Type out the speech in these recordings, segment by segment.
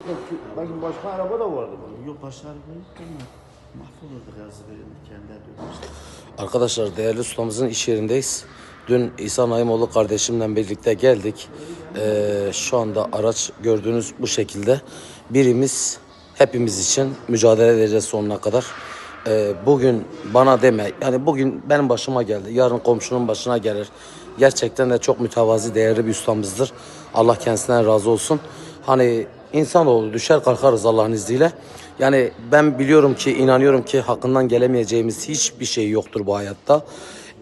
Yok, belki başka araba da vardı bunun. Yok başka araba yok ama mahvolurdu gazı verildi kendi dönmüştü. Arkadaşlar değerli ustamızın iş yerindeyiz. Dün İsa Naimoğlu kardeşimle birlikte geldik. Şu anda araç gördüğünüz bu şekilde. Birimiz hepimiz için mücadele edeceğiz sonuna kadar. Bugün bana deme, yani bugün benim başıma geldi, yarın komşunun başına gelir. Gerçekten de çok mütevazi, değerli bir ustamızdır. Allah kendisinden razı olsun. Hani insanoğlu düşer kalkarız Allah'ın izniyle. Yani ben biliyorum ki, inanıyorum ki hakkından gelemeyeceğimiz hiçbir şey yoktur bu hayatta.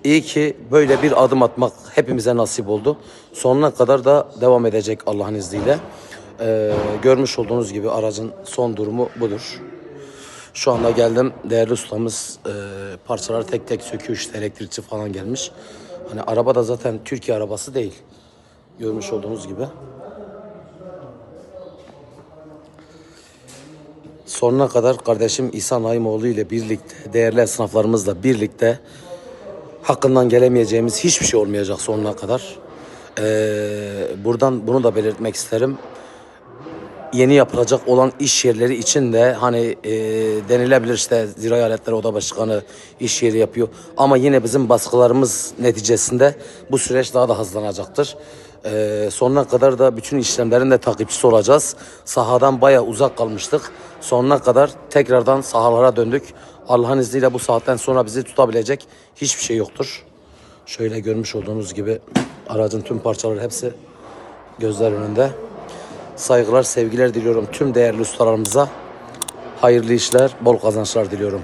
İyi ki böyle bir adım atmak hepimize nasip oldu. Sonuna kadar da devam edecek Allah'ın izniyle. Görmüş olduğunuz gibi aracın son durumu budur. Şu anda geldim. Değerli ustamız parçaları tek tek söküyor, işte elektrikçi falan gelmiş. Hani araba da zaten Türkiye arabası değil. Görmüş olduğunuz gibi. Sonuna kadar kardeşim İsa Naimoğlu ile birlikte, değerli esnaflarımızla birlikte hakkından gelemeyeceğimiz hiçbir şey olmayacak sonuna kadar. Buradan bunu da belirtmek isterim. Yeni yapılacak olan iş yerleri için de hani denilebilir, işte Zirai Aletleri Oda Başkanı iş yeri yapıyor. Ama yine bizim baskılarımız neticesinde bu süreç daha da hızlanacaktır. Sonuna kadar da bütün işlemlerin de takipçisi olacağız. Sahadan bayağı uzak kalmıştık. Sonuna kadar tekrardan sahalara döndük. Allah'ın izniyle bu saatten sonra bizi tutabilecek hiçbir şey yoktur. Şöyle görmüş olduğunuz gibi aracın tüm parçaları hepsi gözler önünde. Saygılar, sevgiler diliyorum tüm değerli ustalarımıza. Hayırlı işler, bol kazançlar diliyorum.